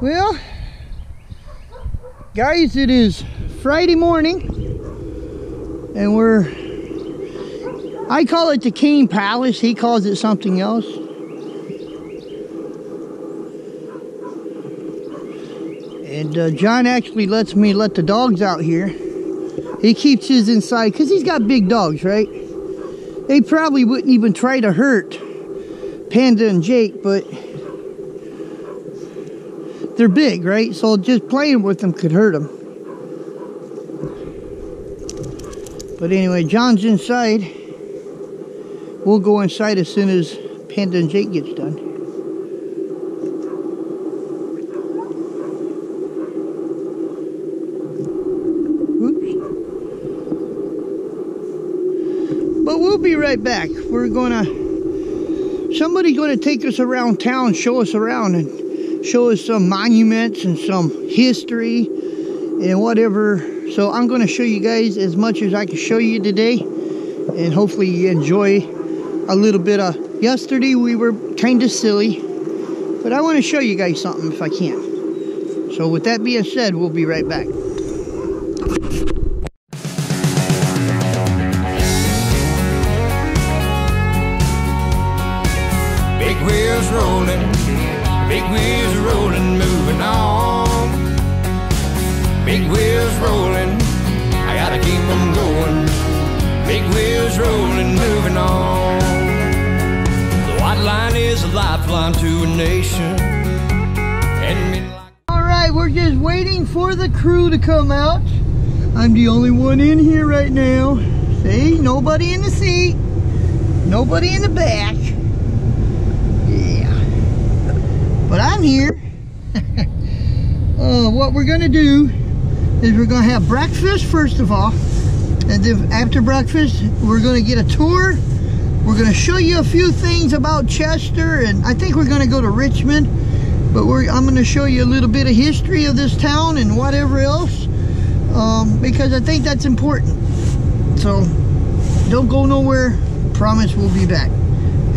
Well, guys, it is Friday morning, and I call it the Cane Palace, he calls it something else. And John actually lets me let the dogs out here. He keeps his inside because he's got big dogs, right? They probably wouldn't even try to hurt Panda and Jake, but they're big, right? So just playing with them could hurt them. But anyway, John's inside. We'll go inside as soon as Panda and Jake gets done. Oops. But we'll be right back. Somebody's gonna take us around town, show us around, and show us some monuments and some history and whatever. So I'm gonna show you guys as much as I can show you today, and hopefully you enjoy a little bit of. Yesterday we were kind of silly, but I want to show you guys something if I can. So with that being said, we'll be right back. Big wheels rolling, moving on. Big wheels rolling, I gotta keep them going. Big wheels rolling, moving on. The white line is a lifeline to a nation. Alright, we're just waiting for the crew to come out. I'm the only one in here right now. See, nobody in the seat, nobody in the back. Yeah, but I'm here. What we're gonna do is we're gonna have breakfast first of all, and then after breakfast we're gonna get a tour. We're gonna show you a few things about Chester, and I think we're gonna go to Richmond, but I'm gonna show you a little bit of history of this town and whatever else, because I think that's important. So don't go nowhere, promise we'll be back.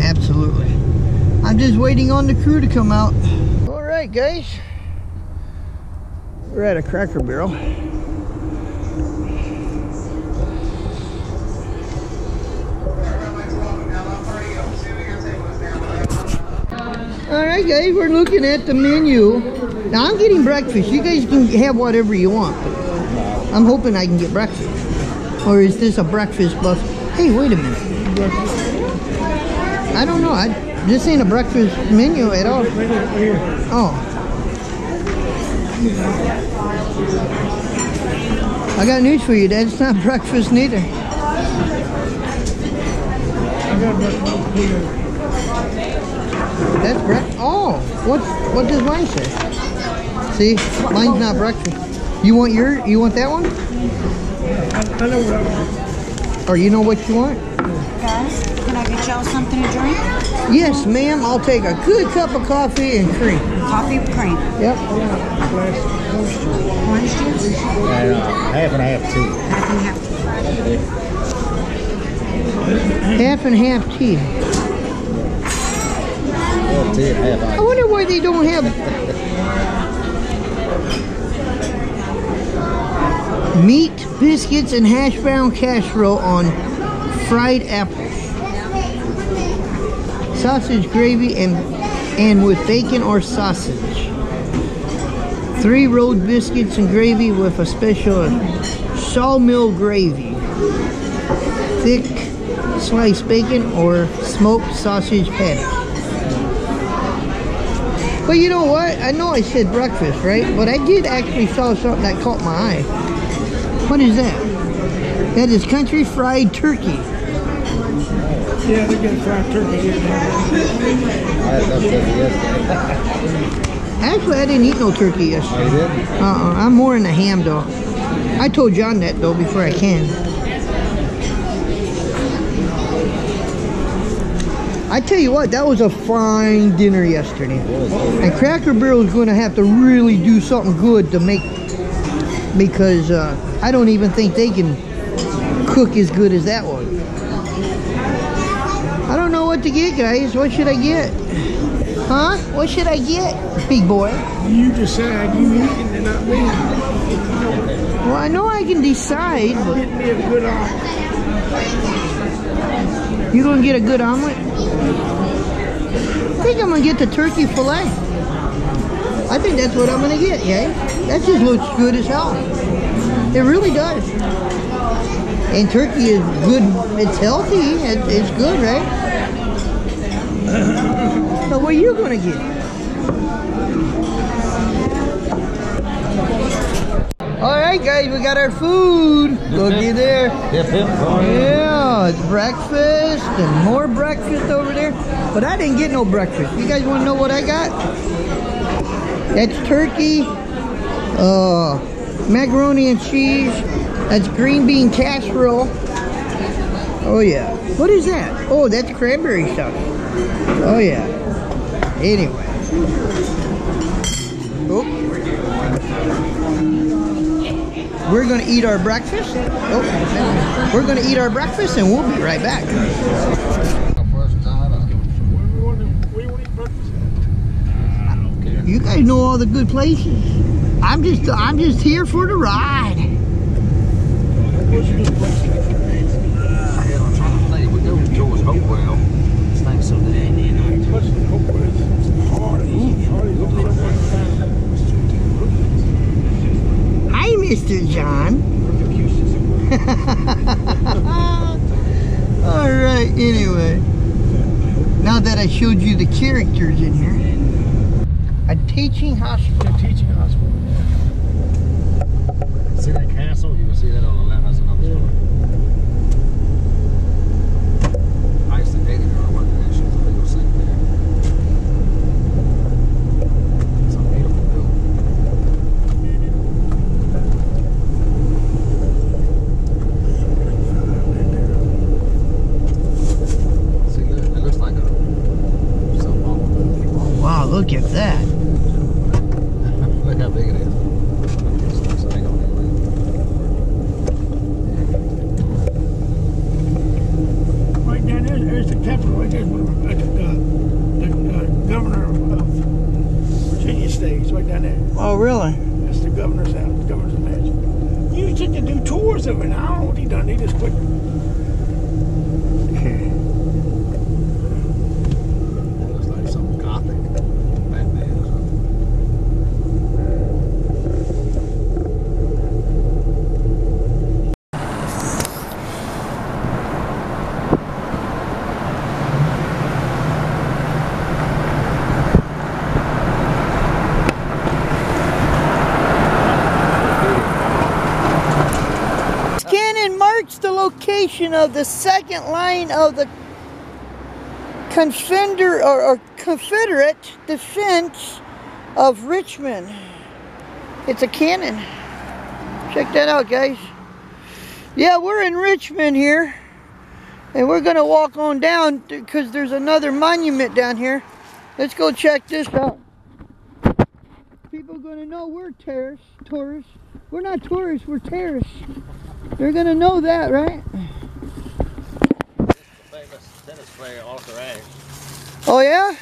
Absolutely. I'm just waiting on the crew to come out. All right, guys, we're at a Cracker Barrel. Alright guys, we're looking at the menu. Now I'm getting breakfast. You guys can have whatever you want. I'm hoping I can get breakfast. Or is this a breakfast buffet? Hey, wait a minute. I don't know. This ain't a breakfast menu at all. Oh. I got news for you, Dad. It's not breakfast neither. That's breakfast. Oh, what does mine say? See, mine's not breakfast. You want that one? I know what I want. Or you know what you want? Guys, can I get y'all something to drink? Yes, ma'am. I'll take a good cup of coffee and cream. Coffee with cream. Yep. Orange juice? Half and half tea. Half and half tea. Half and half tea. I wonder why they don't have meat, biscuits, and hash brown casserole on fried apples, sausage gravy, and with bacon or sausage. 3 rolled biscuits and gravy with a special sawmill gravy. Thick sliced bacon or smoked sausage patties. But you know what? I know I said breakfast, right? But I did actually saw something that caught my eye. What is that? That is country fried turkey. Yeah, they get fried turkey. Actually, I didn't eat no turkey yesterday. Oh, you didn't? I'm more in the ham though. I told John that though before I came. I tell you what, that was a fine dinner yesterday. And Cracker Barrel is going to have to really do something good to make, because I don't even think they can cook as good as that one. I don't know what to get, guys. What should I get? Huh? What should I get, big boy? You decide. You eating and not me. Well, I know I can decide, but... Get me a good omelet. You gonna get a good omelet? I think I'm gonna get the turkey fillet. I think that's what I'm gonna get, yeah? That just looks good as hell. It really does. And turkey is good, it's healthy, it's good, right? So what are you gonna get? Alright guys, we got our food. Looky there. Yeah, it's breakfast and more breakfast over there. But I didn't get no breakfast. You guys wanna know what I got? That's turkey, macaroni and cheese. That's green bean casserole. Oh yeah. What is that? Oh, that's cranberry stuff. Oh yeah. Anyway. Oh. We're gonna eat our breakfast. Oh. We're gonna eat our breakfast and we'll be right back. You guys know all the good places. I'm just here for the ride. Hi, Mr. John. All right. Anyway, now that I showed you the characters in here. A teaching hospital. A teaching hospital. See that castle? You will see that on the left. That's another story. I used to date a girl working there. She was a legal secretary. It's a beautiful building. See, look, it looks like a something wrong with it. Wow, look at that. Look how big it is. Right down there, there's the capital. Right there, the governor of Virginia stays. Right down there. Oh, really? That's the governor's house, the governor's mansion. You used to do tours of it. I don't know what he done. He just quit. That looks like something gothic. Batman or something. The location of the second line of the Confederate defense of Richmond. It's a cannon. Check that out, guys. Yeah, we're in Richmond here, and we're gonna walk on down because there's another monument down here. Let's go check this out. People are gonna know we're tourists. We're not tourists, we're terrorists. They're gonna know that, right? The famous tennis player, Arthur Ashe. Oh yeah? I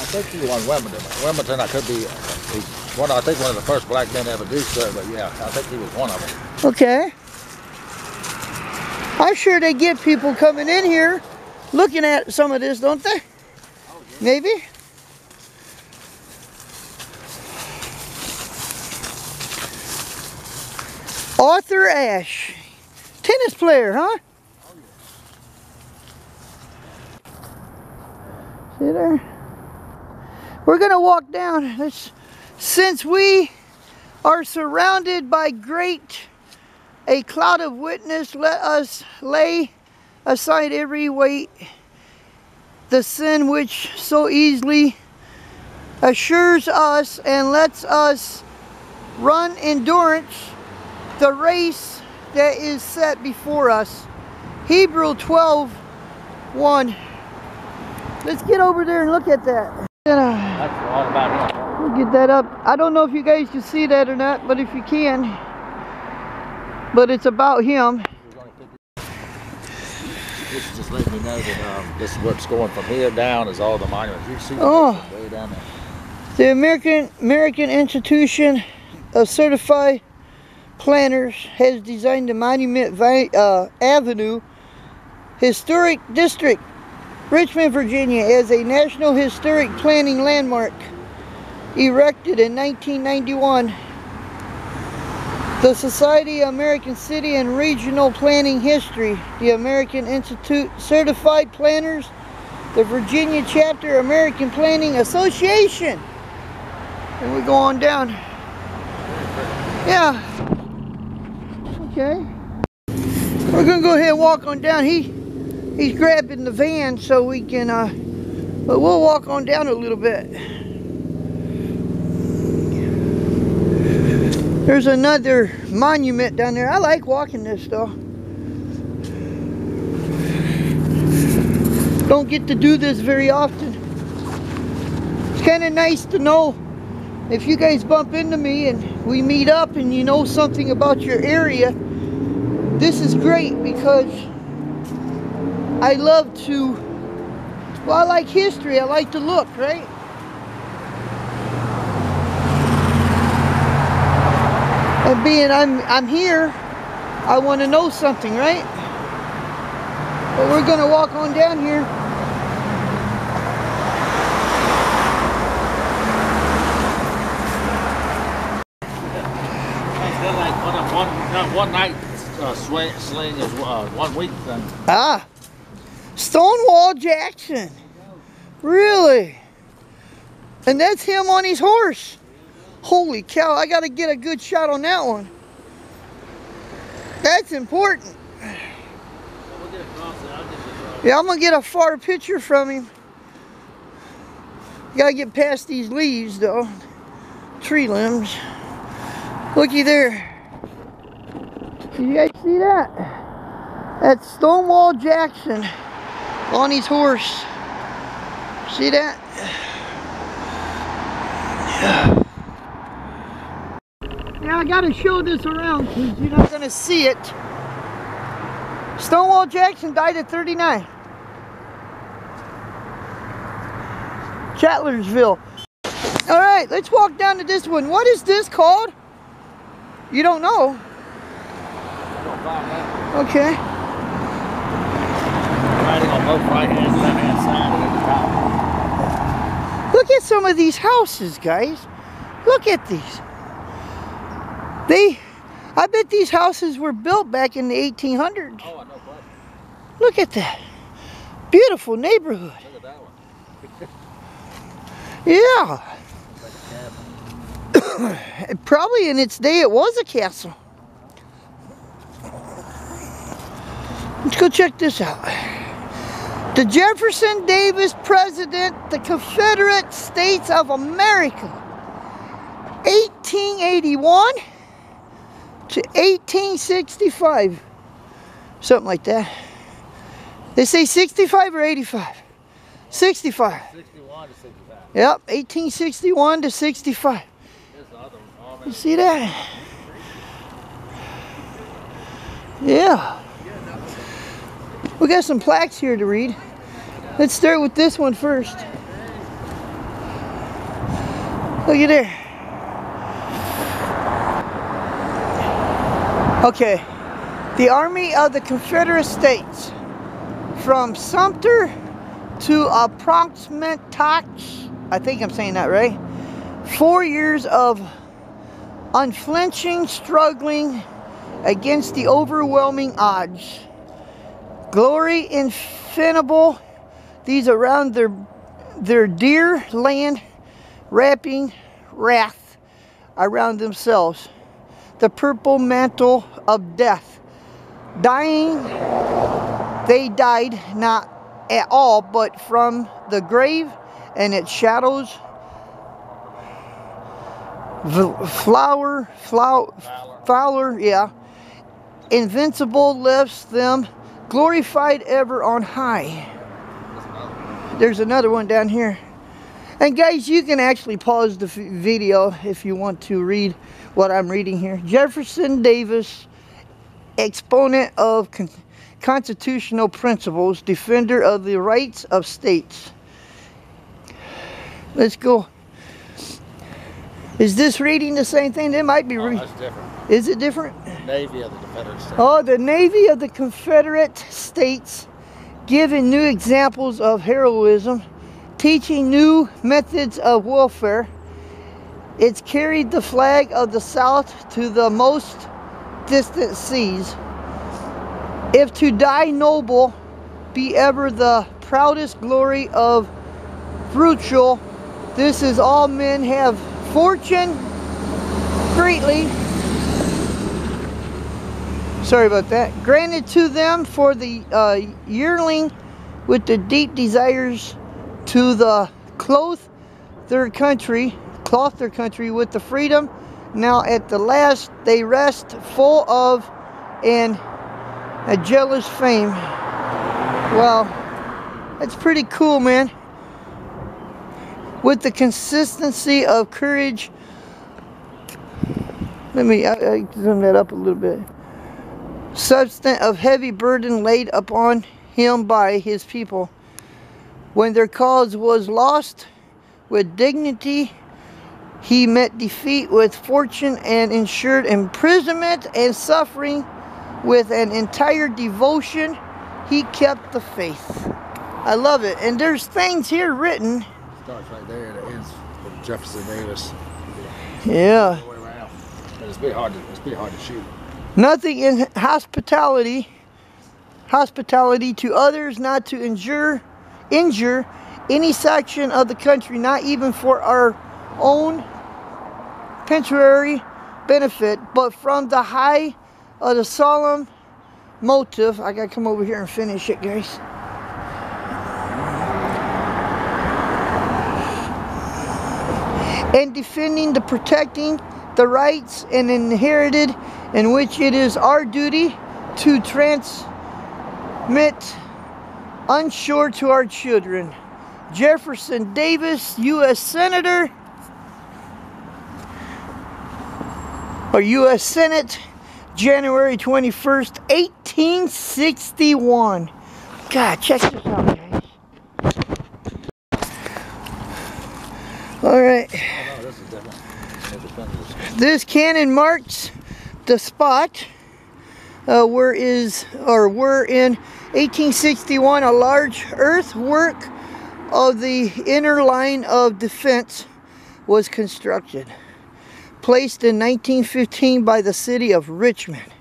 think he won Wimbledon. Wimbledon, I could be. He's one. I think one of the first black men to ever do so. But yeah, I think he was one of them. Okay. I'm sure they get people coming in here looking at some of this, don't they? Oh, yeah. Maybe. Arthur Ashe, tennis player, huh? Oh, yeah. See there? We're gonna walk down. Since we are surrounded by a cloud of witness, let us lay aside every weight, the sin which so easily assures us, and lets us run endurance the race that is set before us. Hebrews 12:1. Let's get over there and look at that. That's all about him. We'll get that up. I don't know if you guys can see that or not, but if you can. But it's about him. This is just letting me know that this is what's going from here down is all the monuments. You see way down there. The American Institution of Certified Planners has designed the Monument Avenue Historic District, Richmond, Virginia, as a National Historic Planning Landmark. Erected in 1991, the Society of American City and Regional Planning History, the American Institute Certified Planners, the Virginia Chapter American Planning Association. And we go on down. Yeah. Okay. We're gonna go ahead and walk on down. He's grabbing the van so we can but we'll walk on down a little bit. There's another monument down there. I like walking this though. Don't get to do this very often. It's kind of nice to know if you guys bump into me and we meet up and you know something about your area. This is great because I love to, well, I like history. I like to look, right? And being I'm here, I want to know something, right? But we're going to walk on down here. One night sling is 1 week thing. Ah, Stonewall Jackson. Really? And that's him on his horse. Holy cow, I got to get a good shot on that one. That's important. Yeah, I'm going to get a far picture from him. Got to get past these leaves though. Tree limbs. Looky there. You guys see that? That's Stonewall Jackson on his horse. See that? Yeah, I gotta show this around because you're not gonna see it. Stonewall Jackson died at 39. Chatlersville. All right, let's walk down to this one. What is this called? You don't know? Okay. Riding on both right hand and left hand side at the top. Look at some of these houses, guys. Look at these. I bet these houses were built back in the 1800s. Oh, I know, buddy. Look at that. Beautiful neighborhood. Look at that one. Yeah. Probably in its day it was a castle. Let's go check this out. The Jefferson Davis President, the Confederate States of America, 1881 to 1865. Something like that. They say 65 or 85? 65. 61 to 65. Yep, 1861 to 65. You see that? Yeah. We got some plaques here to read. Let's start with this one first. Look at there. Okay. The Army of the Confederate States. From Sumter to Appomattox. I think I'm saying that right. 4 years of unflinching struggling against the overwhelming odds. Glory infinable, these around their dear land, wrapping wrath around themselves. The purple mantle of death. Dying, they died not at all, but from the grave and its shadows. Fowler, yeah. Invincible lifts them, glorified ever on high. There's another one down here. And guys, you can actually pause the video if you want to read what I'm reading here. Jefferson Davis, exponent of constitutional principles, defender of the rights of states. Let's go. Is this reading the same thing? It might be reading. That's different. Is it different? Navy of the Confederate States. Oh, the Navy of the Confederate States, giving new examples of heroism, teaching new methods of warfare. It's carried the flag of the South to the most distant seas. If to die noble be ever the proudest glory of virtue, this is all men have fortune greatly. Sorry about that. Granted to them for the yearling with the deep desires to the cloth their country with the freedom. Now at the last they rest full of a jealous fame. Wow, that's pretty cool, man. With the consistency of courage. Let me I zoom that up a little bit. Substance of heavy burden laid upon him by his people. When their cause was lost, with dignity he met defeat with fortune and ensured imprisonment and suffering. With an entire devotion, he kept the faith. I love it. And there's things here written. Starts right there and it ends with Jefferson Davis. Yeah. It's pretty hard to shoot. Nothing in hospitality to others, not to injure any section of the country, not even for our own temporary benefit, but from the high of the solemn motive. I gotta come over here and finish it, guys. And defending the protecting the rights and inherited, in which it is our duty to transmit unsure to our children. Jefferson Davis, U.S. Senator, or U.S. Senate, January 21st, 1861. God, check this out, guys. All right. Oh, no, this is different. This cannon marks the spot where in 1861 a large earthwork of the inner line of defense was constructed, placed in 1915 by the city of Richmond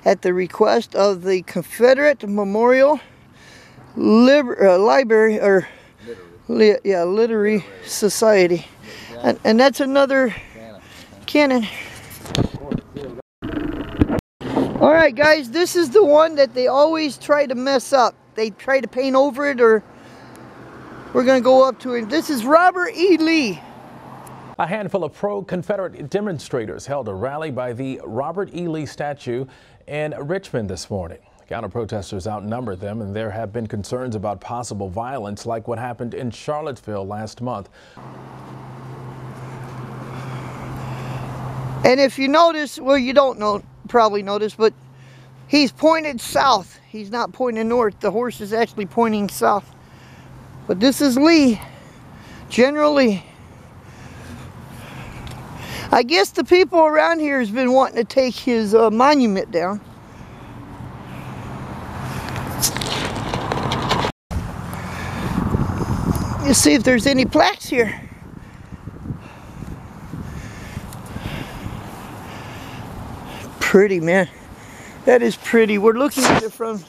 at the request of the Confederate Memorial Library or Literary Society, and that's another cannon. All right, guys, this is the one that they always try to mess up. They try to paint over it, or we're going to go up to it. This is Robert E. Lee. A handful of pro-Confederate demonstrators held a rally by the Robert E. Lee statue in Richmond this morning. Counter-protesters outnumbered them, and there have been concerns about possible violence like what happened in Charlottesville last month. And if you notice, well, you don't probably notice, but he's pointed south. He's not pointing north. The horse is actually pointing south. But this is Lee, General Lee. I guess the people around here has been wanting to take his monument down. Let's see if there's any plaques here. Pretty, man. That is pretty. We're looking at it from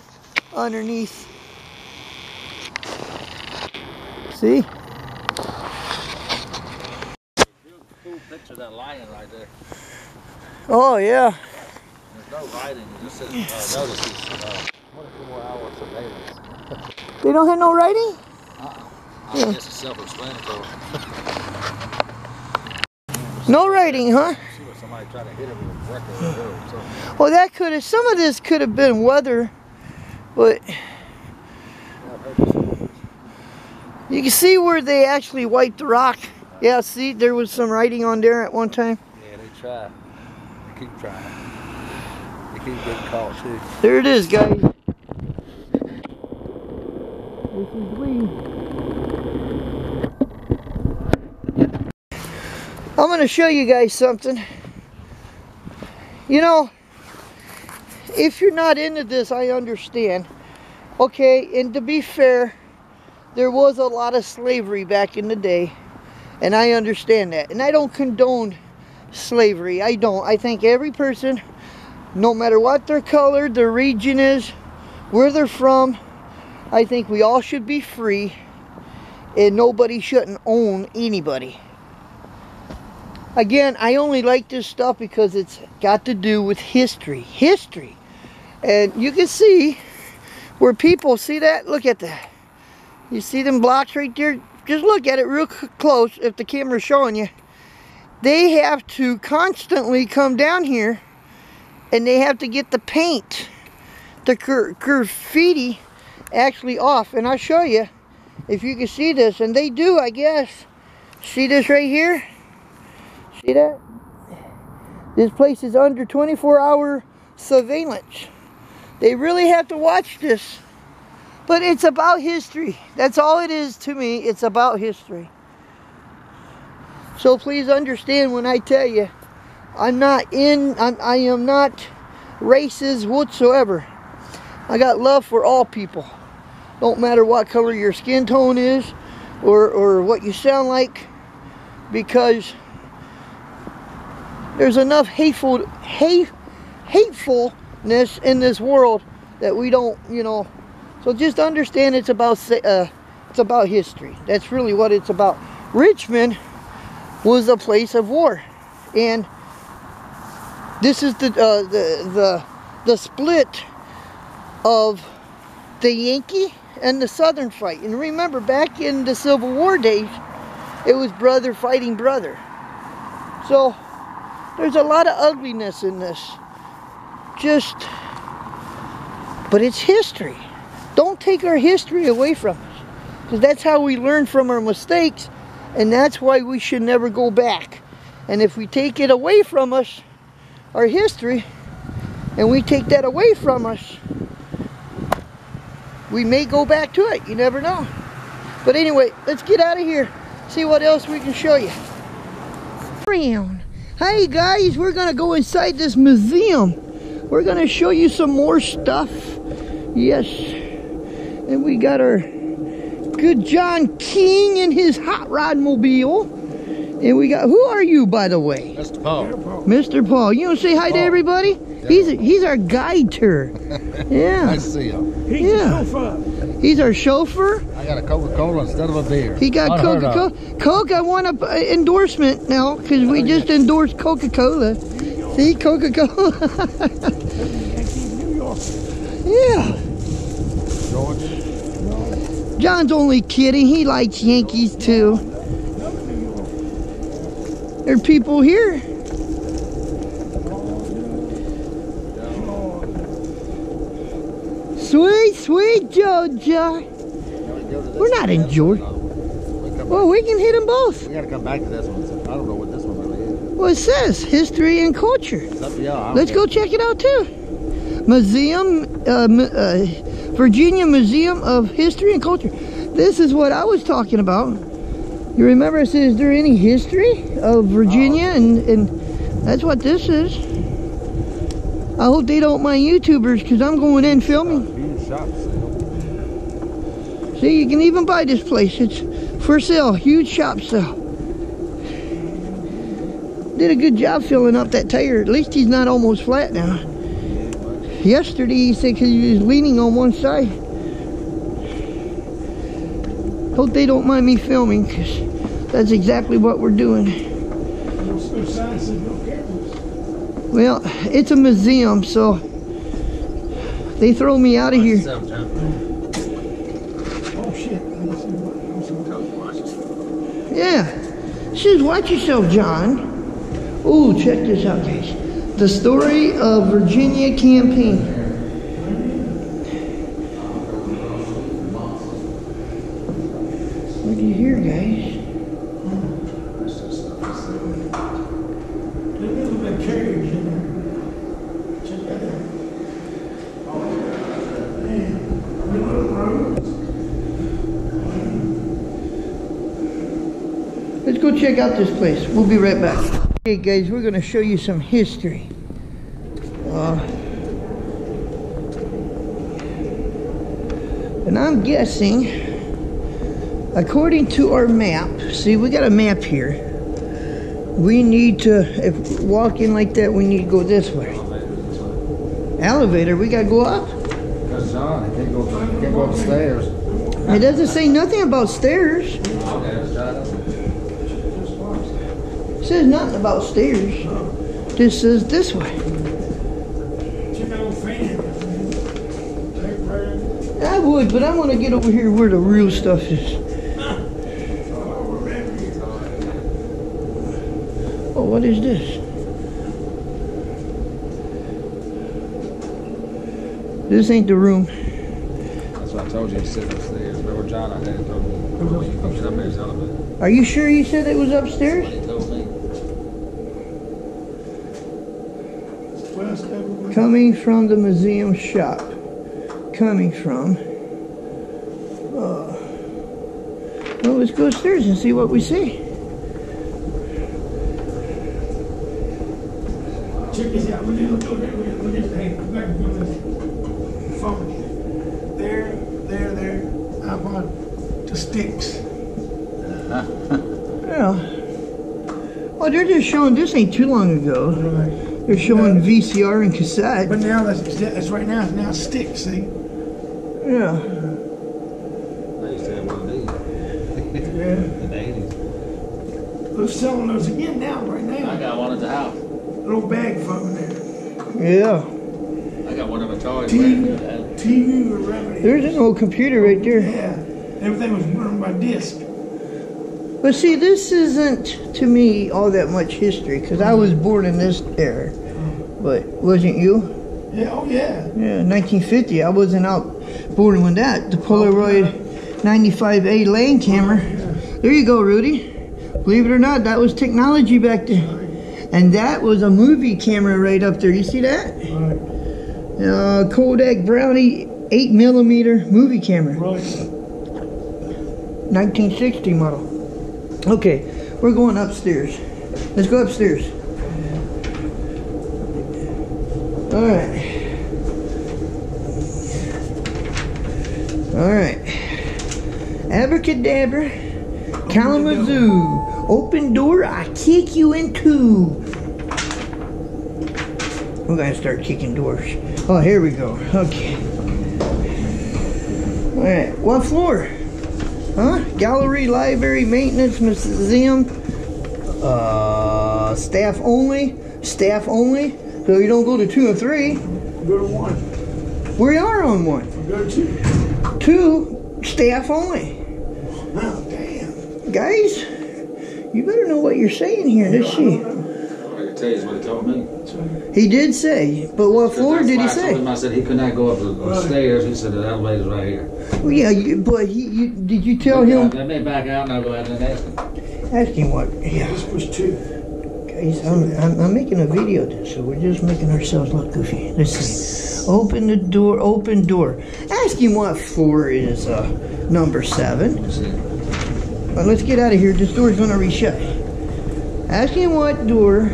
underneath. See? Cool picture of that lion right there. Oh, yeah. There's no writing. It just says, notice he's 24 hours surveillance. They don't have no writing? I guess it's self-explanatory. No writing, huh? See what somebody tried to hit him with a brick or something. Well, that could have, some of this could have been weather, but you can see where they actually wiped the rock. Yeah, see, there was some writing on there at one time. Yeah, they try. They keep trying. They keep getting caught too. There it is, guys. I'm going to show you guys something. You know, if you're not into this, I understand. Okay, and to be fair, there was a lot of slavery back in the day, and I understand that. And I don't condone slavery. I don't. I think every person, no matter what their color, their region is, where they're from, I think we all should be free, and nobody shouldn't own anybody. Again, I only like this stuff because it's got to do with history. History. And you can see where people, see that? Look at that. You see them blocks right there? Just look at it real close if the camera's showing you. They have to constantly come down here and they have to get the paint, the graffiti actually off. And I'll show you if you can see this. And they do, I guess. See this right here? See that? This place is under 24-hour surveillance. They really have to watch this. But it's about history. That's all it is to me. It's about history. So please understand when I tell you, I am not racist whatsoever. I got love for all people. Don't matter what color your skin tone is or what you sound like, because there's enough hatefulness in this world that we don't, you know. So just understand it's about history. That's really what it's about. Richmond was a place of war, and this is the split of the Yankee and the Southern fight. And remember, back in the Civil War days, it was brother fighting brother. So there's a lot of ugliness in this. But it's history. Don't take our history away from us, because that's how we learn from our mistakes, and that's why we should never go back. And if we take it away from us, our history, and we take that away from us, we may go back to it. You never know. But anyway, let's get out of here, see what else we can show you. Hey guys, we're gonna go inside this museum. We're gonna show you some more stuff. Yes. And we got our good John King in his hot rod mobile. And we got, who are you, by the way? Mr. Paul. Mr. Paul. You want to say hi to everybody? Yeah. He's our guide tour. Yeah. Nice to see you. He's a chauffeur. He's our chauffeur. I got a Coca-Cola instead of a beer. He got Coca-Cola. Coke, I want an endorsement now, because we just endorsed Coca-Cola. See, Coca-Cola. Yeah. John's only kidding. He likes Yankees too. There are people here. Sweet, sweet Georgia. We're not in Georgia. Well, we can hit them both. We gotta come back to this one. I don't know what this one really is. Well, it says history and culture. It's up to y'all. Let's go check it out too. Museum, Virginia Museum of History and Culture. This is what I was talking about. You remember I said, is there any history of Virginia? And that's what this is. I hope they don't mind YouTubers, because I'm going in filming. Huge shop sale. See, you can even buy this place. It's for sale. Huge shop sale. Did a good job filling up that tire. At least he's not almost flat now. Yesterday he said because he was leaning on one side. Hope they don't mind me filming, because that's exactly what we're doing. Well, it's a museum, so they throw me out of here. Yeah. Says, watch yourself, John. Oh, check this out, guys. The story of Virginia campaign. Look at here, guys. go check out this place. We'll be right back. Okay guys, we're gonna show you some history. And I'm guessing, according to our map, see we got a map here. We need to, if walking like that, we need to go this way. Elevator, we gotta go up? Because John, I can't go upstairs. It doesn't say nothing about stairs. Okay, let's try it. It says nothing about stairs. This says this way. I would, but I want to get over here where the real stuff is. Oh, what is this? This ain't the room. That's what I told you, it's sitting upstairs. Remember John, I had told me, you come sit up there and tell him it. Are you sure you said it was upstairs? He told me. Coming from the museum shop. Coming from. Well, let's go upstairs and see what we see. Check this out. Look at this. Hey, I'm back to this phone. There. I'm on the sticks. Yeah. Oh, they're just showing, this ain't too long ago. Right. They're showing VCR and cassette. But now that's right now. It's now sticks. See? Yeah. I used to have one of these. Yeah. In the 80s. They're selling those again now. Right now. I got one at the house. Little bag phone there. Yeah. I got one of my toys. TV or remedy. There's an old computer right there. Yeah. Everything was run by disc. But see, this isn't, to me, all that much history, because I was born in this era. But wasn't you? Yeah. Oh yeah. Yeah, 1950. I wasn't out born when that. The Polaroid 95A lane camera. There you go, Rudy. Believe it or not, that was technology back then. And that was a movie camera right up there. You see that? Right. Kodak Brownie 8mm movie camera. Right. 1960 model. Okay, we're going upstairs. Let's go upstairs. All right. All right. Abracadabra, Kalamazoo. Open door, I kick you in two. We're gonna start kicking doors. Oh, here we go. Okay. All right. What floor? Huh? Gallery, library, maintenance, museum. Staff only. Staff only. So you don't go to 2 and 3. Go to 1. We are on 1. Go to 2. 2. Staff only. Oh damn. Guys, you better know what you're saying here. Let's see. I can tell you what he told me. He did say, but what floor did he say? I said he could not go up the stairs. He said the elevator's right here. Well, yeah, but did you tell him? Let me back out and I'll go out and ask him. Ask him what? Yeah. This was 2. Guys, I'm making a video of this, so we're just making ourselves look goofy. Let's see. Open the door. Open door. Ask him what floor is number 7. Let's see. Let's get out of here. This door's gonna re-shut. Ask him what door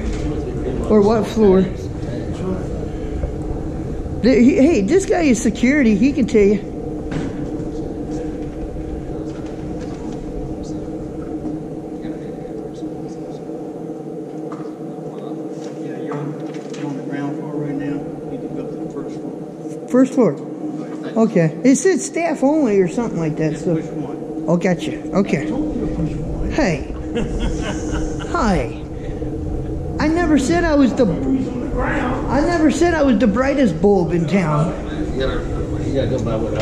or what floor. Hey, this guy is security. He can tell you. Yeah, you're on the ground floor right now. You can go up to the first floor. First floor. Okay. It said staff only or something like that. So. Which one? Oh, gotcha. Okay. Hey. Hi. I never said I was the. I never said I was the brightest bulb in town. You gotta go by what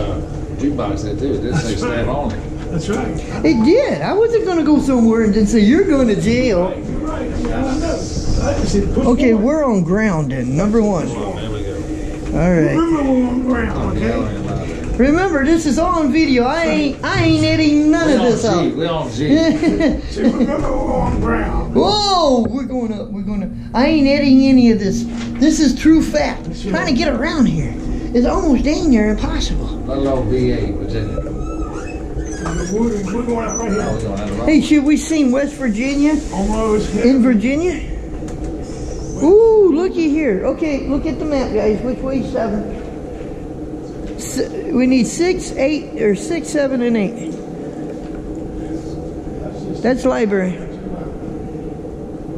Jukebox said too. It didn't say staff only. That's right. It did. I wasn't gonna go somewhere and then say you're going to jail. You're right. I know. I just said push Okay, forward. we're on ground then. Number 1. There we go. All right. Remember we're on ground, okay? Remember, this is all on video. I ain't editing none of this out. We on G. See, remember we're on ground. Whoa, we're going up. I ain't editing any of this. This is true fact. Trying to get around here is almost dang near impossible. Little old V8, Virginia. We're going out right here. Hey, should we seen West Virginia? Almost. In Virginia? Ooh, looky here. Okay, look at the map, guys. Which way's 7? We need 6, 8, or 6, 7, and 8. That's library.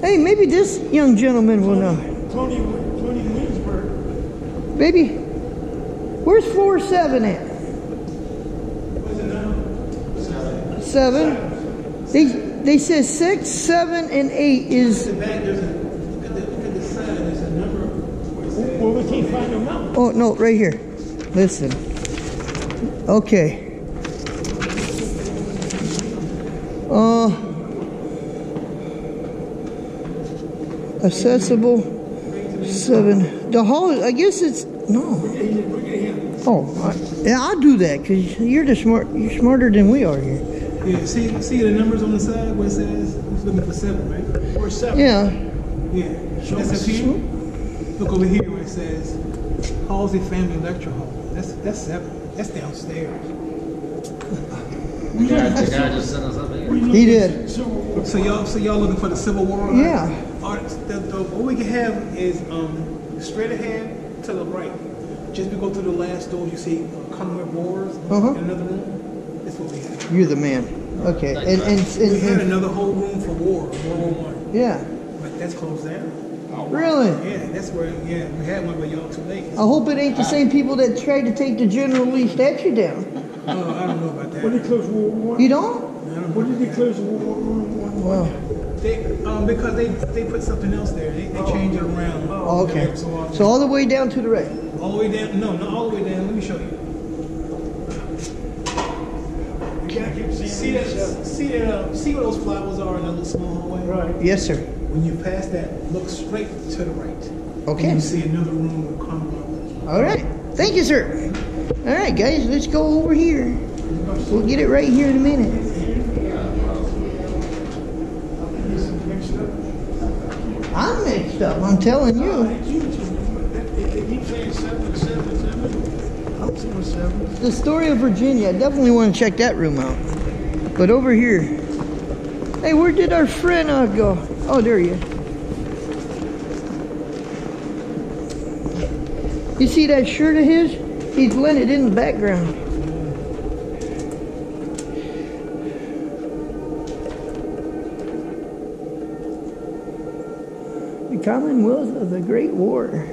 Hey, maybe this young gentleman will know. Tony Williamsburg. Baby, where's floor 7 at? What's it now? 7. They said 6, 7, and 8 is. Look at the side. There's a number. Well, we can't find them out. Oh no, right here. Listen. Okay. Accessible 7. The hall. I guess it's no. Oh, yeah. I'll do that because you're smarter than we are here. Yeah. See the numbers on the side where it says it's looking for 7, right? Or 7. Yeah. Yeah. That's up here. Look over here where it says Halsey Family Lecture Hall. That's 7. That's downstairs. The guy just sent us up here. He did. So y'all looking for the Civil War? Yeah. What we can have is straight ahead to the right. Just we go through the last door, you see Commonwealth Wars in another room. That's what we have. You're the man. Okay. We had another whole room for World War I. Yeah. But that's closed down. Really? Yeah, that's where. Yeah, we had one, but y'all too late. I hope it ain't the same people that tried to take the General Lee statue down. I don't know about that. When did they close World War I? You don't? When did they close World War I? Wow. Because they put something else there. They changed it around. Oh, okay. So all the way down to the right. All the way down? No, not all the way down. Let me show you. See where those flowers are in that little small hallway? Right. Yes, sir. When you pass that, look straight to the right. Okay. And you see another room with Commonwealth. All right. Thank you, sir. All right, guys, let's go over here. We'll get it right here in a minute. I'm mixed up, I'm telling you. The Story of Virginia. I definitely want to check that room out. But over here. Hey, where did our friend go? Oh, there he is. You see that shirt of his? He's blended in the background. The Commonwealth of the Great War.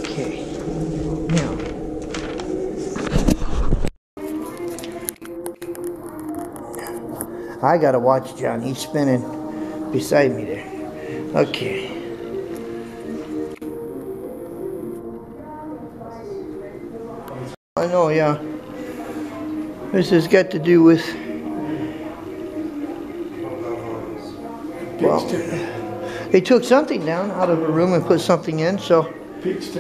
Okay. Now. I gotta watch John. He's spinning beside me there. Okay. I know, yeah. This has got to do with, well, they took something down out of a room and put something in, so. It's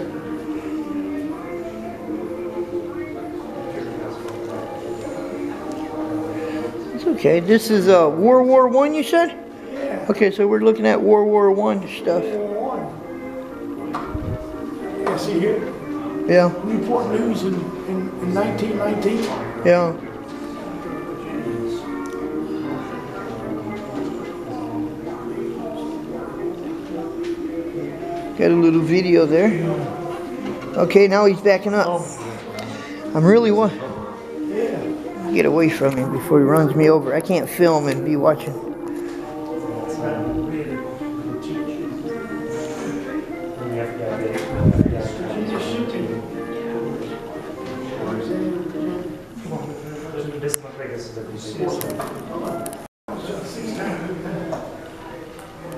okay. This is World War I, you said? Yeah. Okay, so we're looking at World War I stuff. World War I. Yeah, see here? Yeah. Newport News in 1919. Yeah. Got a little video there. Okay, now he's backing up. I'm really get away from him before he runs me over. I can't film and be watching.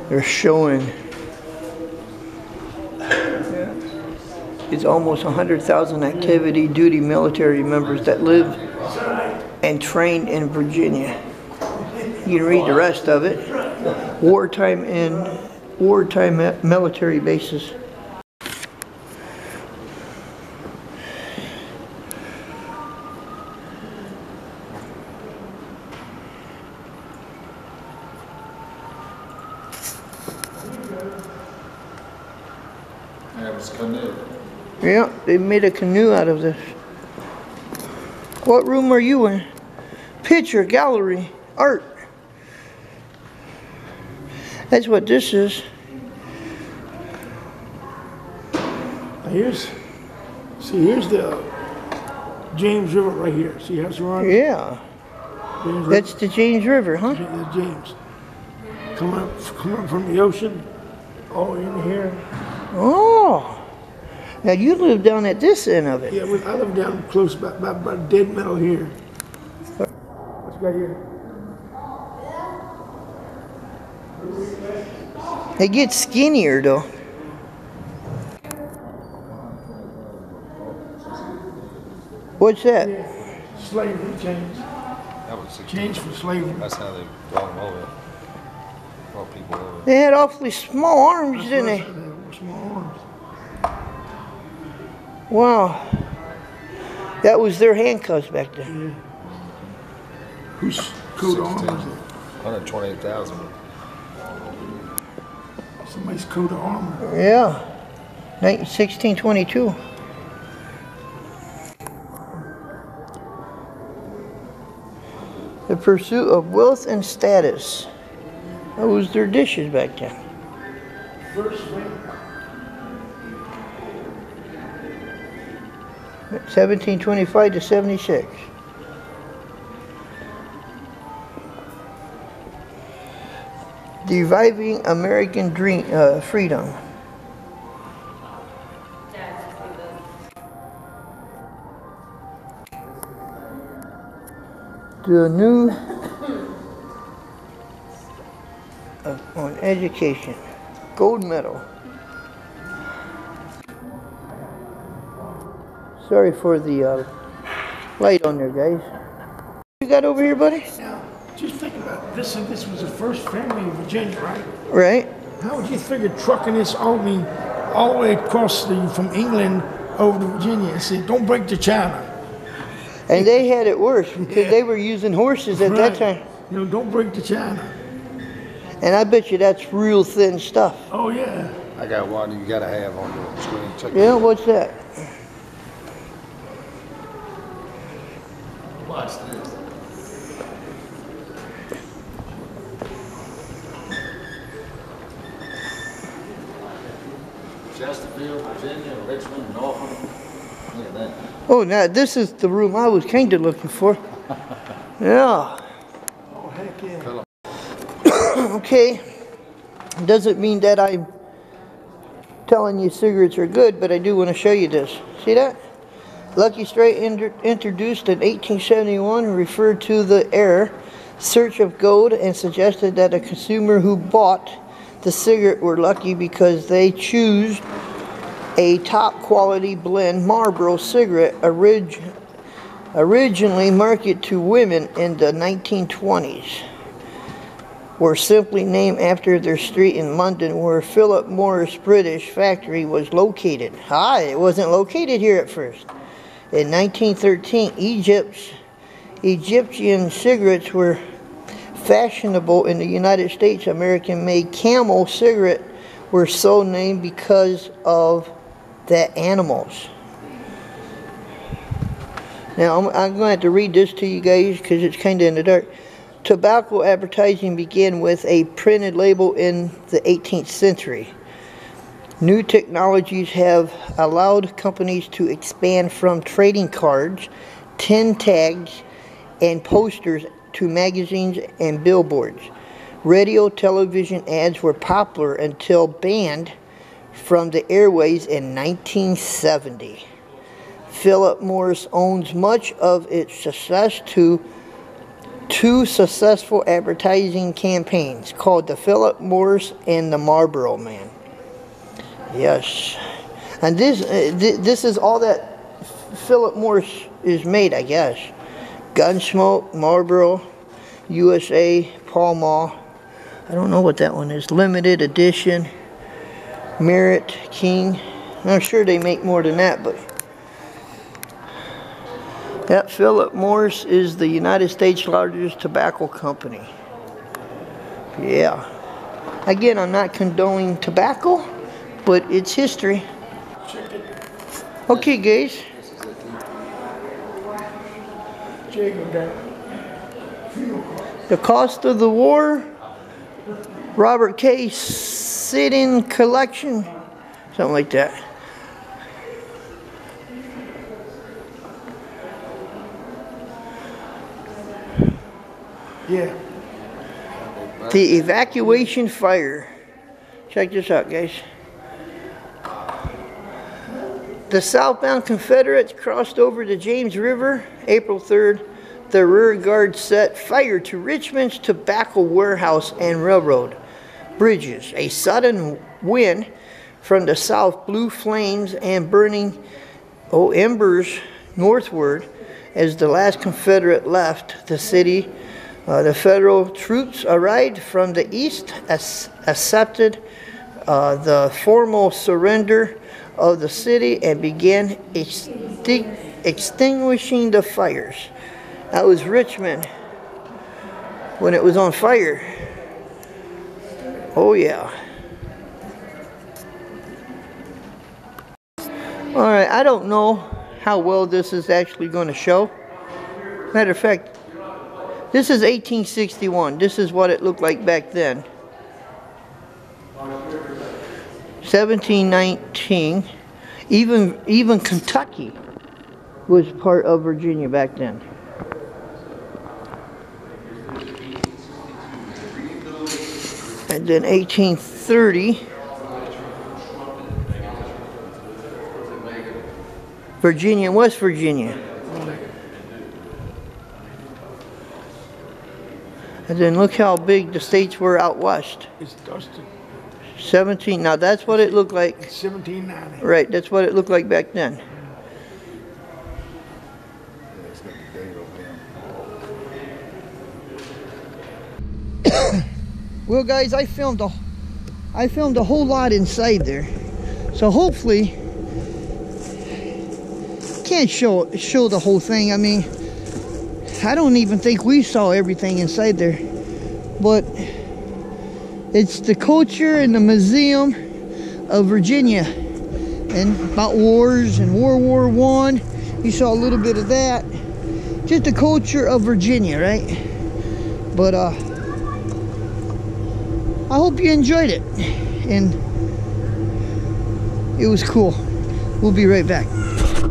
They're showing it's almost 100,000 active duty military members that live and trained in Virginia. You can read the rest of it. Wartime military bases. That was canoe. Yeah, they made a canoe out of this. What room are you in? Picture, gallery, art. That's what this is. Here's the James River right here. See how it's running? Yeah. That's the James River, huh? The James. Come up from the ocean, all in here. Oh. Now you live down at this end of it. Yeah, I live down close by dead metal here. What you got here? It gets skinnier though. What's that? Yeah. Slavery change. That was Change for slavery. That's how they brought them over. Brought people over. They had awfully small arms, didn't they? Small arms. Wow. That was their handcuffs back then. Yeah. Whose coat of arms is it? 128,000. Somebody's coat of armor. Yeah. 1622. The pursuit of wealth and status. That was their dishes back then. First thing. 1725 to 76. Reviving American dream, freedom. The new on education, gold medal. Sorry for the light on there, guys. What you got over here, buddy? Now, just think about it. This was the first family in Virginia, right? Right. How would you figure trucking this all the way across from England over to Virginia and said, don't break to China. And they had it worse because they were using horses at that time. You know, don't break to China. And I bet you that's real thin stuff. Oh, yeah. I got one you gotta have on your screen. Check Yeah, what's that? Watch this. Chesterfield, Virginia, Richmond, Norfolk. Look at that. Oh, now this is the room I was kind of looking for. Yeah. Oh, heck yeah. Okay. Doesn't mean that I'm telling you cigarettes are good, but I do want to show you this. See that? Lucky Strike introduced in 1871 referred to the era search of gold and suggested that a consumer who bought the cigarette were lucky because they choose a top quality blend Marlboro cigarette originally marketed to women in the 1920s were simply named after their street in London where Philip Morris British factory was located. It wasn't located here at first. In 1913, Egyptian cigarettes were fashionable in the United States. American-made Camel cigarette were so named because of the animals. Now, I'm going to have to read this to you guys because it's kind of in the dark. Tobacco advertising began with a printed label in the 18th century. New technologies have allowed companies to expand from trading cards, tin tags, and posters to magazines and billboards. Radio, television ads were popular until banned from the airways in 1970. Philip Morris owns much of its success to two successful advertising campaigns called the Philip Morris and the Marlboro Man. Yes, and this is all that Philip Morris is made, I guess. Gunsmoke, Marlboro, USA, Pall Mall. I don't know what that one is. Limited edition, Merit, King. I'm sure they make more than that, but that Philip Morris is the United States' largest tobacco company. Yeah. Again, I'm not condoning tobacco, but it's history. The Cost of the War, Robert K. Sit-in Collection, something like that. Yeah. The Evacuation Fire. Check this out, guys. The southbound Confederates crossed over the James River, April 3rd. The rear guard set fire to Richmond's tobacco warehouse and railroad bridges. A sudden wind from the south blew flames and burning embers northward as the last Confederate left the city. The Federal troops arrived from the east, accepted the formal surrender of the city, and began extinguishing the fires. That was Richmond when it was on fire. Oh yeah. Alright, I don't know how well this is actually going to show. Matter of fact, this is 1861. This is what it looked like back then. 1719. Even Kentucky was part of Virginia back then. And then 1830, Virginia and West Virginia. And then look how big the states were out west. It's dusted. 17, now that's what it looked like. It's 1790. Right, that's what it looked like back then. Well guys, I filmed a whole lot inside there. So hopefully can't show the whole thing. I mean, I don't even think we saw everything inside there. But it's the culture and the museum of Virginia and about wars and World War I. You saw a little bit of that. Just the culture of Virginia, right? But I hope you enjoyed it, and it was cool. We'll be right back.